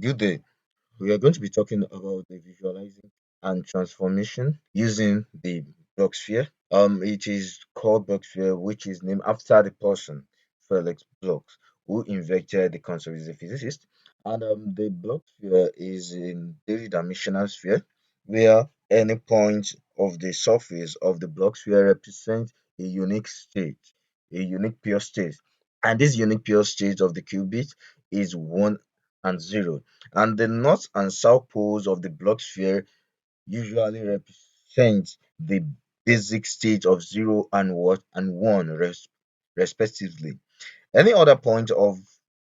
Good day. We are going to be talking about the visualizing and transformation using the Bloch Sphere. It is called Bloch Sphere, which is named after the person Felix Bloch, who invented the concept. Is a physicist, and the Bloch Sphere is in three-dimensional sphere where any point of the surface of the Bloch Sphere represents a unique state, a unique pure state, and this unique pure state of the qubit is one and zero, and the north and south poles of the Bloch sphere usually represent the basic state of zero and what and one respectively. Any other point of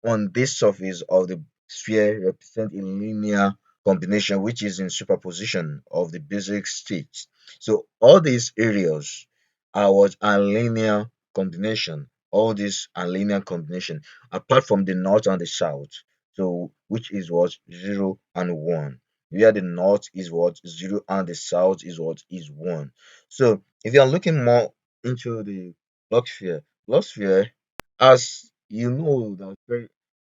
on this surface of the sphere represent a linear combination which is in superposition of the basic states. So all these areas are what are linear combination. All these are linear combination apart from the north and the south. So which is what zero and one. Where the north is what zero and the south is what is one. So if you are looking more into the Bloch sphere as you know, that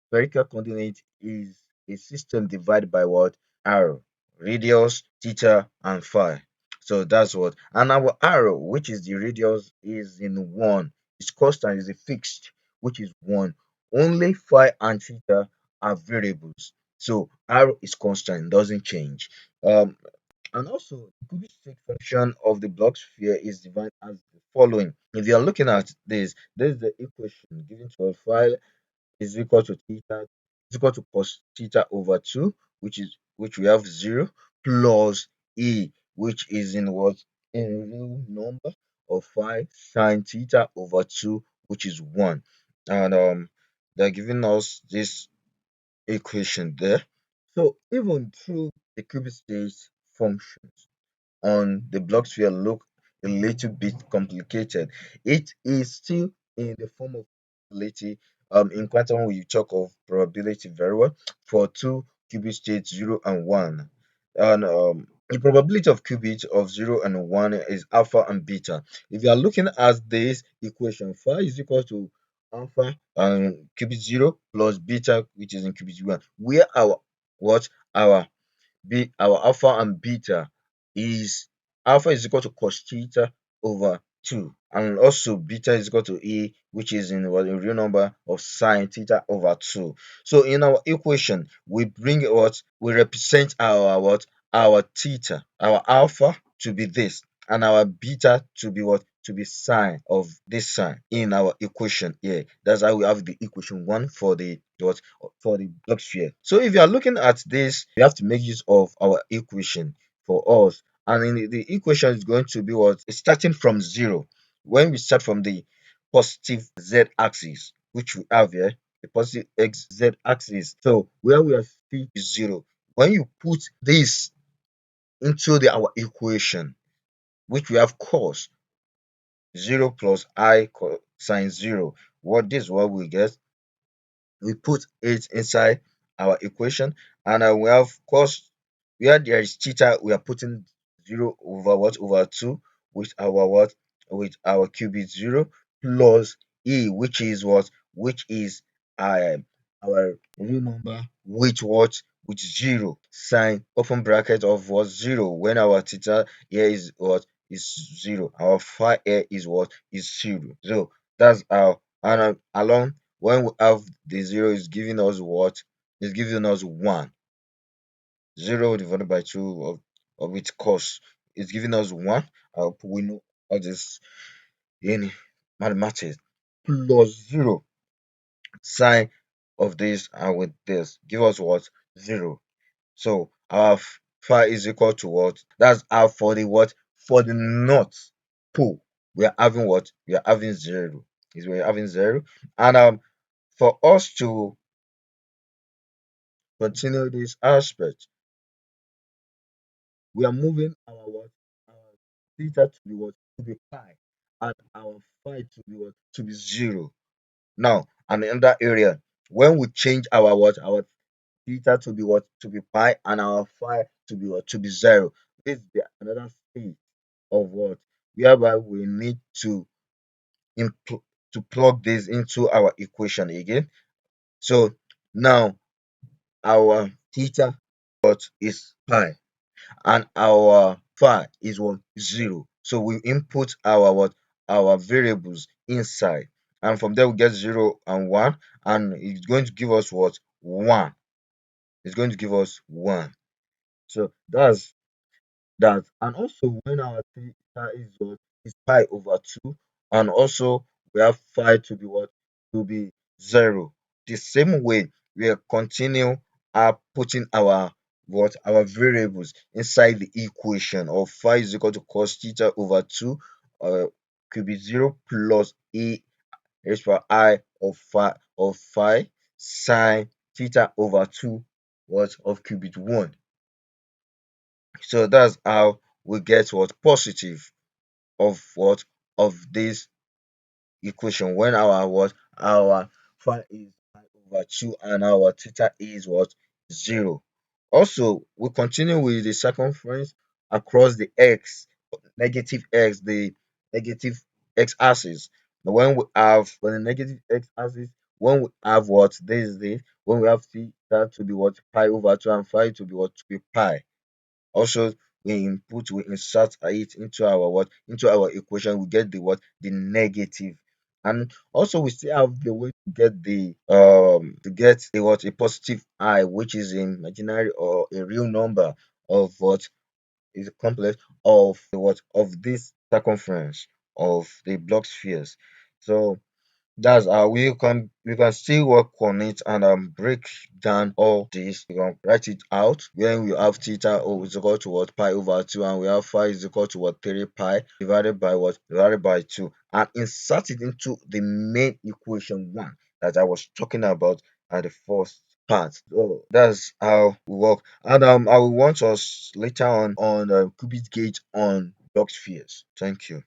spherical coordinate is a system divided by what? Arrow, radius, theta, and phi. So that's what. And our arrow, which is the radius, is in one. Its constant is a fixed, which is one. Only phi and theta are variables. So arrow is constant, doesn't change. And also, the cubic state function of the Bloch sphere is defined as the following. If you are looking at this is the equation given to us. Phi is equal to theta is equal to cos theta over 2, which we have 0, plus e, which is in what? In real number of phi sine theta over 2, which is 1. And they're giving us this equation there. So even through the cubic state function on the Bloch sphere look a little bit complicated, it is still in the form of probability. In quantum, we talk of probability very well for two qubit states 0 and 1. And the probability of qubits of 0 and 1 is alpha and beta. If you are looking at this equation, phi is equal to alpha and qubit 0 plus beta, which is in qubit 1, where our what our our alpha and beta is alpha is equal to cos theta over 2, and also beta is equal to e, which is in what a real number of sine theta over 2. So in our equation we bring what we represent our what our theta, our alpha to be this, and our beta to be what to be sine of this sine in our equation here. That's how we have the equation one for the what for the block sphere. So if you are looking at this, we have to make use of our equation for us. And in the equation is going to be what? It's starting from zero. When we start from the positive z axis, which we have here, the positive x z axis. So where we are still is zero. When you put this into our equation, which we have cos 0 plus I cosine 0, what we get, we put it inside our equation, and we have cos where there is theta, we are putting 0 over what over 2 with our what with our qubit 0 plus e, which is what which is our real number with what with 0 sine open bracket of what 0, when our theta here is what is 0, our phi here is what is 0. So that's how. And along when we have the 0 is giving us what is giving us 1. 0 divided by 2 of its cos is giving us 1. We know all this in mathematics, plus 0 sine of this and with this give us what 0. So our phi is equal to what? That's our for the what for the north pole. We are having what we are having 0. Is we are having 0. And for us to continue this aspect, we are moving our what? Our theta to be what? To be pi. And our phi to be what? To be 0. Now, and in that area, when we change our what? Our theta to be what? To be pi, and our phi to be what? To be 0. This is another state of what? Whereby we need to to plug this into our equation again. So now our theta what is pi, and our phi is what 0. So we input our what our variables inside, and from there we get 0 and 1, and it's going to give us what 1. It's going to give us 1. So that's that. And also when our theta is what is pi over 2, and also we have phi to be what to be 0. The same way we are continue putting our what our variables inside the equation of phi is equal to cos theta over 2, uh could be 0 plus a raised by I of phi sine theta over 2 what of cubit 1. So that's how we get what positive of what of this equation when our what our phi is pi over 2 and our theta is what 0. Also, we continue with the circumference across the x negative x, the negative x axis. When we have when the negative x axis, when we have what this is this, when we have theta to be what pi over 2 and phi to be what to be pi. Also, we insert it into our what into our equation, we get the what the negative. And also we still have the way to get the to get a what a positive I, which is an imaginary or a real number of what is a complex of the what of this circumference of the Bloch spheres. So that's how we can still work on it and break down all this. We can write it out when we have theta is equal to what pi over 2, and we have phi is equal to what 3 pi divided by what divided by 2, and insert it into the main equation 1 that I was talking about at the first part. So that's how we work. And I will want us later on cubic gauge on Bloch spheres. Thank you.